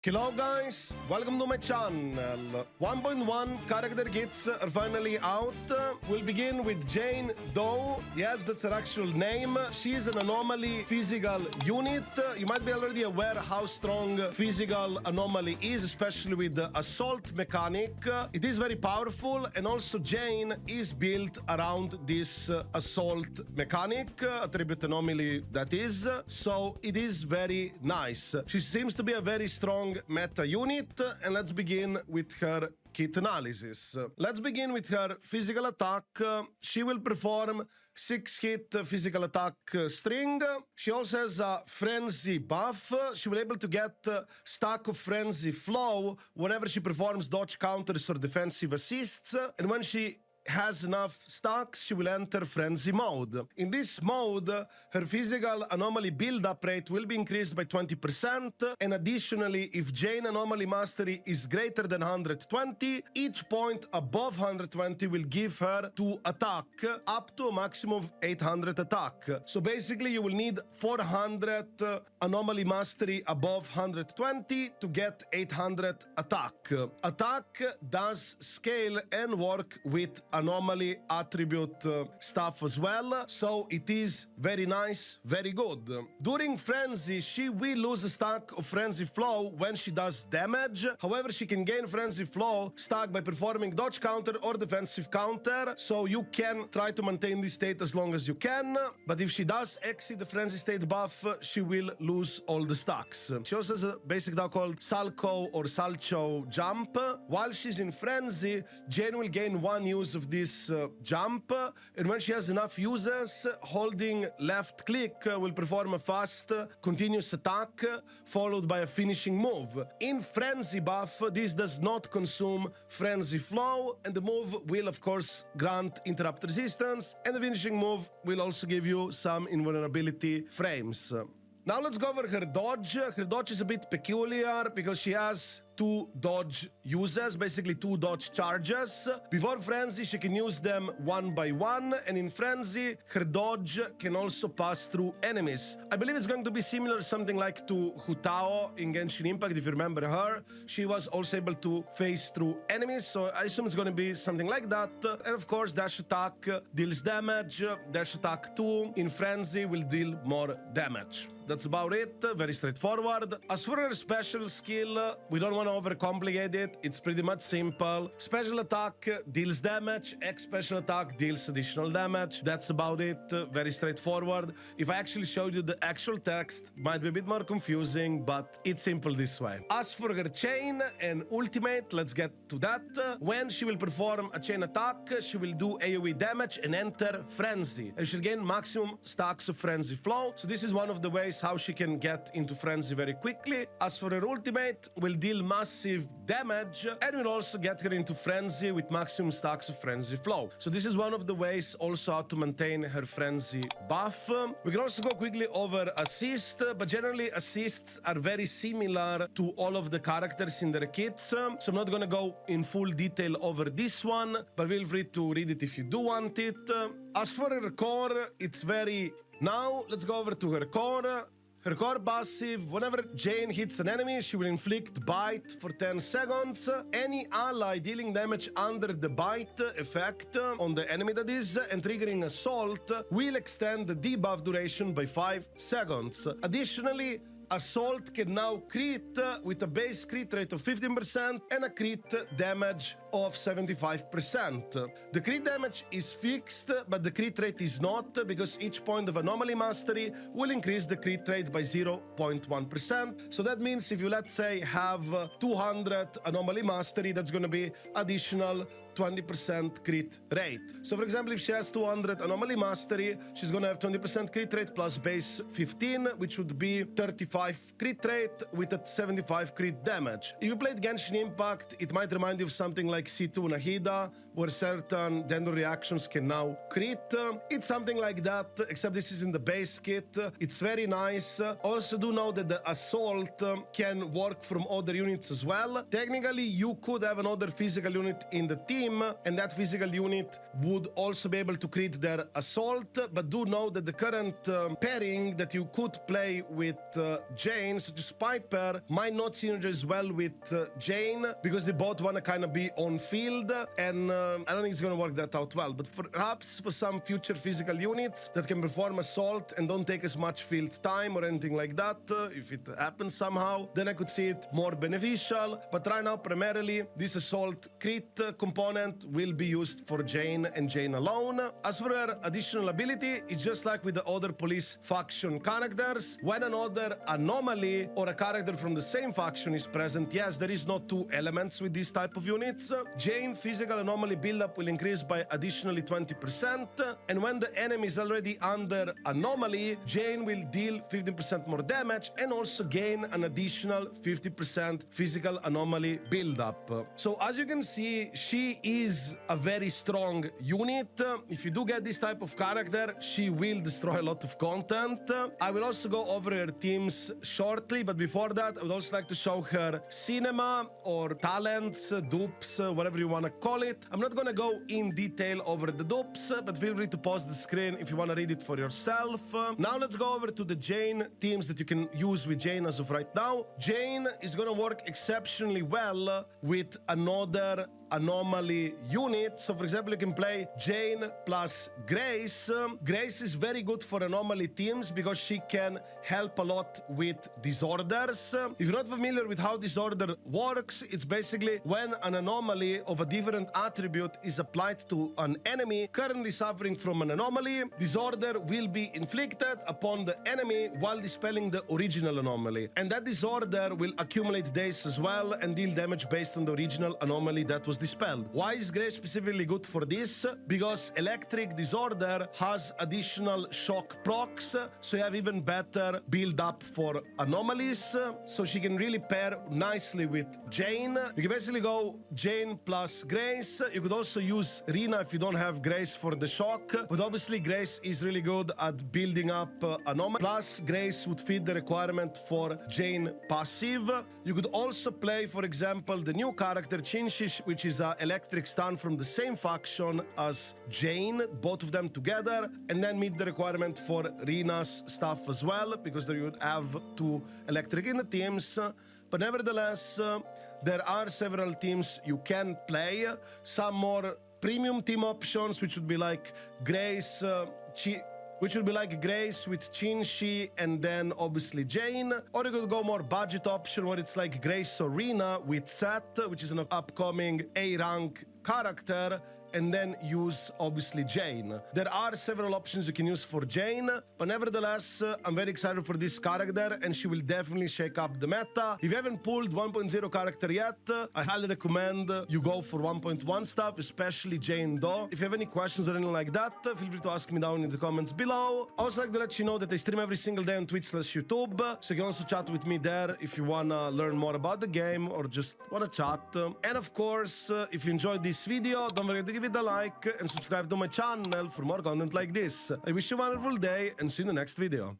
Hello guys, welcome to my channel. 1.1 character kits are finally out. We'll begin with Jane Doe. Yes, that's her actual name. She's an anomaly physical unit. You might be already aware how strong physical anomaly is, especially with the assault mechanic. It is very powerful, and also Jane is built around this assault mechanic, attribute anomaly that is. So it is very nice. She seems to be a very strong meta unit, and let's begin with her kit analysis. Let's begin with her physical attack. She will perform 6-hit physical attack string. She also has a frenzy buff. She will be able to get stack of frenzy flow whenever she performs dodge counters or defensive assists, and when she has enough stacks, she will enter frenzy mode. In this mode, her physical anomaly build-up rate will be increased by 20%, and additionally, if Jane anomaly mastery is greater than 120, each point above 120 will give her 2 attack, up to a maximum of 800 attack. So basically, you will need 400 anomaly mastery above 120 to get 800 attack. Attack does scale and work with anomaly attribute stuff as well, so it is very nice, very good. During frenzy, she will lose a stack of frenzy flow when she does damage. However, she can gain frenzy flow stack by performing dodge counter or defensive counter, so you can try to maintain this state as long as you can, but if she does exceed the frenzy state buff, she will lose all the stacks. She also has a basic attack called Salco or Salcho jump. While she's in frenzy, Jane will gain 1 use of this jump, and when she has enough uses, holding left click will perform a fast continuous attack followed by a finishing move. In frenzy buff, this does not consume frenzy flow, and the move will of course grant interrupt resistance, and the finishing move will also give you some invulnerability frames. Now let's go over her dodge. Her dodge is a bit peculiar because she has 2 dodge uses, basically 2 dodge charges. Before frenzy, she can use them 1 by 1, and in frenzy, her dodge can also pass through enemies. I believe it's going to be similar, something like to Hutao in Genshin Impact, if you remember her. She was also able to phase through enemies, so I assume it's going to be something like that. And of course, dash attack deals damage, dash attack 2 in frenzy will deal more damage. That's about it, very straightforward. As for her special skill, we don't want to overcomplicate it, it's pretty much simple. Special attack deals damage, X special attack deals additional damage. That's about it, very straightforward. If I actually showed you the actual text, might be a bit more confusing, but it's simple this way. As for her chain and ultimate, let's get to that. When she will perform a chain attack, she will do AoE damage and enter frenzy, and she'll gain maximum stacks of frenzy flow. So this is one of the ways how she can get into frenzy very quickly. As for her ultimate, will deal massive damage and will also get her into frenzy with maximum stacks of frenzy flow. So this is one of the ways also how to maintain her frenzy buff. We can also go quickly over assist, but generally assists are very similar to all of the characters in their kits, so I'm not gonna go in full detail over this one, but feel free to read it if you do want it. As for her core, it's very... Now, let's go over to her core. Her core passive, whenever Jane hits an enemy, she will inflict bite for 10 seconds. Any ally dealing damage under the bite effect on the enemy that is, and triggering assault, will extend the debuff duration by 5 seconds. Additionally, assault can now crit with a base crit rate of 15% and a crit damage of 75%. The crit damage is fixed, but the crit rate is not, because each point of anomaly mastery will increase the crit rate by 0.1%. So that means if you, let's say, have 200 anomaly mastery, that's going to be additional 20% crit rate. So for example, if she has 200 anomaly mastery, she's going to have 20% crit rate plus base 15, which would be 35 crit rate with a 75 crit damage. If you played Genshin Impact, it might remind you of something like C2 Nahida, where certain dendro reactions can now crit. It's something like that, except this is in the base kit. It's very nice. Also do know that the assault can work from other units as well. Technically, you could have another physical unit in the team, team, and that physical unit would also be able to crit their assault. But do know that the current pairing that you could play with Jane, such as Piper, might not synergize well with Jane, because they both want to kind of be on field, and I don't think it's going to work that out well. But perhaps for some future physical units that can perform assault and don't take as much field time or anything like that, if it happens somehow, then I could see it more beneficial. But right now, primarily, this assault crit component will be used for Jane and Jane alone. As for her additional ability, it's just like with the other police faction characters. When another anomaly or a character from the same faction is present, yes, there is no two elements with this type of units. Jane physical anomaly buildup will increase by additionally 20%, and when the enemy is already under anomaly, Jane will deal 15% more damage and also gain an additional 50% physical anomaly buildup. So as you can see, she is a very strong unit. If you do get this type of character, she will destroy a lot of content. I will also go over her teams shortly, but before that, I would also like to show her cinema or talents, dupes, whatever you want to call it. I'm not going to go in detail over the dupes, but feel free to pause the screen if you want to read it for yourself. Now let's go over to the Jane teams that you can use with Jane as of right now. Jane is going to work exceptionally well with another anomaly unit. So for example, you can play Jane plus Grace. Grace is very good for anomaly teams because she can help a lot with disorders. If you're not familiar with how disorder works, it's basically when an anomaly of a different attribute is applied to an enemy currently suffering from an anomaly. Disorder will be inflicted upon the enemy while dispelling the original anomaly, and that disorder will accumulate days as well and deal damage based on the original anomaly that was dispelled. Why is Grace specifically good for this? Because electric disorder has additional shock procs, so you have even better build up for anomalies, so she can really pair nicely with Jane. You can basically go Jane plus Grace. You could also use Rina if you don't have Grace for the shock, but obviously Grace is really good at building up anomalies. Plus Grace would fit the requirement for Jane passive. You could also play, for example, the new character Chinshish, which is a electric stun from the same faction as Jane, both of them together, and then meet the requirement for Rina's stuff as well, because there you would have two electric in the teams. But nevertheless, there are several teams you can play. Some more premium team options, which would be like Grace, Grace with Chinshi and then obviously Jane. Or you could go more budget option where it's like Grace or Rina with Seth, which is an upcoming A-rank character, and then use obviously Jane. There are several options you can use for Jane, but nevertheless, I'm very excited for this character and she will definitely shake up the meta. If you haven't pulled 1.0 character yet, I highly recommend you go for 1.1 stuff, especially Jane Doe. If you have any questions or anything like that, feel free to ask me down in the comments below. I also like to let you know that I stream every single day on Twitch/YouTube, so you can also chat with me there if you wanna learn more about the game or just wanna chat. And of course, if you enjoyed this video, don't forget to give it a like and subscribe to my channel for more content like this. I wish you a wonderful day and see you in the next video.